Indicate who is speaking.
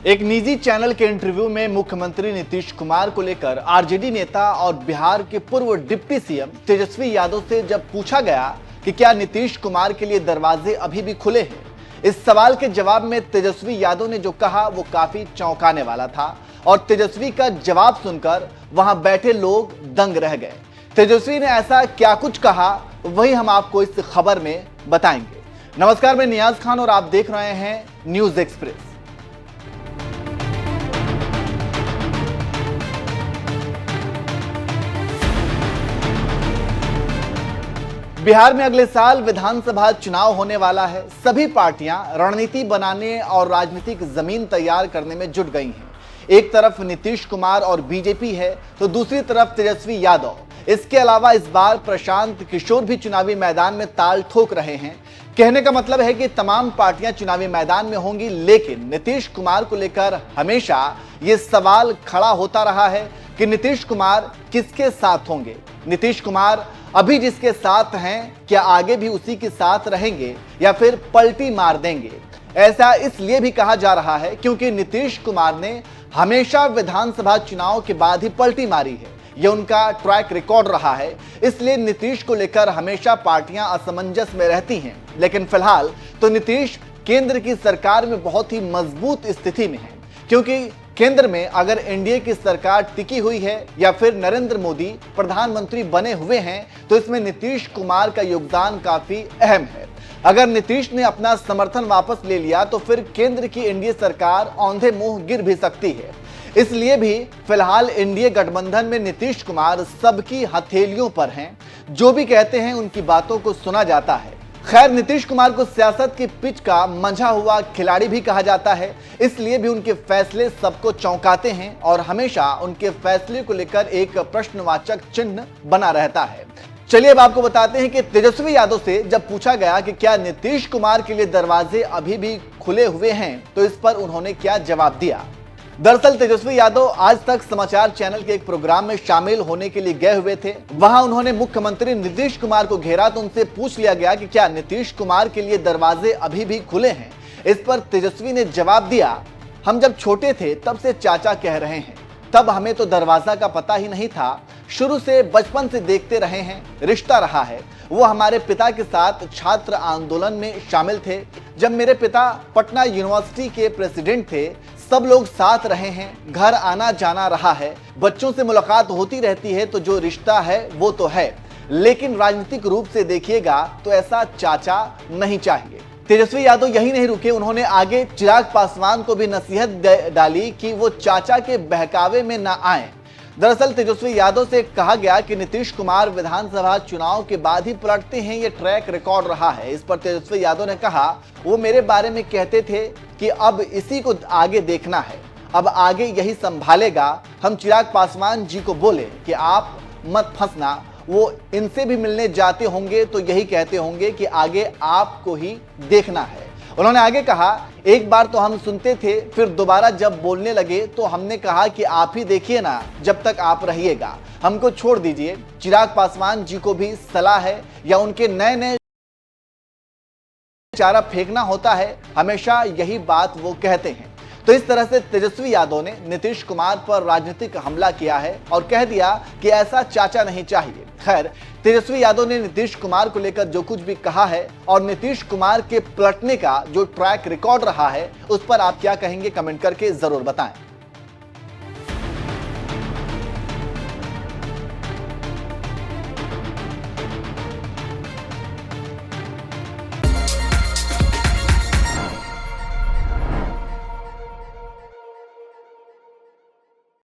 Speaker 1: एक निजी चैनल के इंटरव्यू में मुख्यमंत्री नीतीश कुमार को लेकर आरजेडी नेता और बिहार के पूर्व डिप्टी सीएम तेजस्वी यादव से जब पूछा गया कि क्या नीतीश कुमार के लिए दरवाजे अभी भी खुले हैं, इस सवाल के जवाब में तेजस्वी यादव ने जो कहा वो काफी चौंकाने वाला था और तेजस्वी का जवाब सुनकर वहां बैठे लोग दंग रह गए। तेजस्वी ने ऐसा क्या कुछ कहा वही हम आपको इस खबर में बताएंगे। नमस्कार, मैं नियाज खान और आप देख रहे हैं न्यूज एक्सप्रेस। बिहार में अगले साल विधानसभा चुनाव होने वाला है। सभी पार्टियां रणनीति बनाने और राजनीतिक जमीन तैयार करने में जुट गई हैं। एक तरफ नीतीश कुमार और बीजेपी है तो दूसरी तरफ तेजस्वी यादव। इसके अलावा इस बार प्रशांत किशोर भी चुनावी मैदान में ताल ठोक रहे हैं। कहने का मतलब है कि तमाम पार्टियां चुनावी मैदान में होंगी, लेकिन नीतीश कुमार को लेकर हमेशा ये सवाल खड़ा होता रहा है कि नीतीश कुमार किसके साथ होंगे। नीतीश कुमार अभी जिसके साथ हैं क्या आगे भी उसी के साथ रहेंगे या फिर पलटी मार देंगे। ऐसा इसलिए भी कहा जा रहा है क्योंकि नीतीश कुमार ने हमेशा विधानसभा चुनाव के बाद ही पलटी मारी है। यह उनका ट्रैक रिकॉर्ड रहा है। इसलिए नीतीश को लेकर हमेशा पार्टियां असमंजस में रहती हैं। लेकिन फिलहाल तो नीतीश केंद्र की सरकार में बहुत ही मजबूत स्थिति में है, क्योंकि केंद्र में अगर एनडीए की सरकार टिकी हुई है या फिर नरेंद्र मोदी प्रधानमंत्री बने हुए हैं तो इसमें नीतीश कुमार का योगदान काफी अहम है। अगर नीतीश ने अपना समर्थन वापस ले लिया तो फिर केंद्र की एनडीए सरकार औंधे मुंह गिर भी सकती है। इसलिए भी फिलहाल एनडीए गठबंधन में नीतीश कुमार सबकी हथेलियों पर हैं। जो भी कहते हैं उनकी बातों को सुना जाता है। खैर, नीतीश कुमार को सियासत की पिच का मंझा हुआ खिलाड़ी भी कहा जाता है। इसलिए भी उनके फैसले सबको चौंकाते हैं और हमेशा उनके फैसले को लेकर एक प्रश्नवाचक चिन्ह बना रहता है। चलिए अब आपको बताते हैं कि तेजस्वी यादव से जब पूछा गया कि क्या नीतीश कुमार के लिए दरवाजे अभी भी खुले हुए हैं तो इस पर उन्होंने क्या जवाब दिया। दरअसल तेजस्वी यादव आज तक समाचार चैनल के एक प्रोग्राम में शामिल होने के लिए गए हुए थे। वहां उन्होंने मुख्यमंत्री नीतीश कुमार को घेरा तो उनसे पूछ लिया गया कि क्या नीतीश कुमार के लिए दरवाजे अभी भी खुले हैं। इस पर तेजस्वी ने जवाब दिया, हम जब छोटे थे तब से चाचा कह रहे हैं, तब हमें तो दरवाजा का पता ही नहीं था। शुरू से बचपन से देखते रहे हैं, रिश्ता रहा है। वो हमारे पिता के साथ छात्र आंदोलन में शामिल थे। जब मेरे पिता पटना यूनिवर्सिटी के प्रेसिडेंट थे, सब लोग साथ रहे हैं। घर आना जाना रहा है, बच्चों से मुलाकात होती रहती है। तो जो रिश्ता है वो तो है, लेकिन राजनीतिक रूप से देखिएगा तो ऐसा चाचा नहीं चाहिए। तेजस्वी यादव यही नहीं रुके, उन्होंने आगे चिराग पासवान को भी नसीहत डाली कि वो चाचा के बहकावे में ना आए। दरअसल तेजस्वी यादव से कहा गया कि नीतीश कुमार विधानसभा चुनाव के बाद ही पलटते हैं, ये ट्रैक रिकॉर्ड रहा है। इस पर तेजस्वी यादव ने कहा, वो मेरे बारे में कहते थे कि अब इसी को आगे देखना है, अब आगे यही संभालेगा। हम चिराग पासवान जी को बोले कि आप मत फंसना, वो इनसे भी मिलने जाते होंगे तो यही कहते होंगे कि आगे आपको ही देखना है। उन्होंने आगे कहा, एक बार तो हम सुनते थे, फिर दोबारा जब बोलने लगे तो हमने कहा कि आप ही देखिए ना, जब तक आप रहिएगा, हमको छोड़ दीजिए। चिराग पासवान जी को भी सलाह है या उनके नए नए चारा फेंकना होता है, हमेशा यही बात वो कहते हैं। तो इस तरह से तेजस्वी यादव ने नीतीश कुमार पर राजनीतिक हमला किया है और कह दिया कि ऐसा चाचा नहीं चाहिए। खैर, तेजस्वी यादव ने नीतीश कुमार को लेकर जो कुछ भी कहा है और नीतीश कुमार के पलटने का जो ट्रैक रिकॉर्ड रहा है उस पर आप क्या कहेंगे, कमेंट करके जरूर बताएं।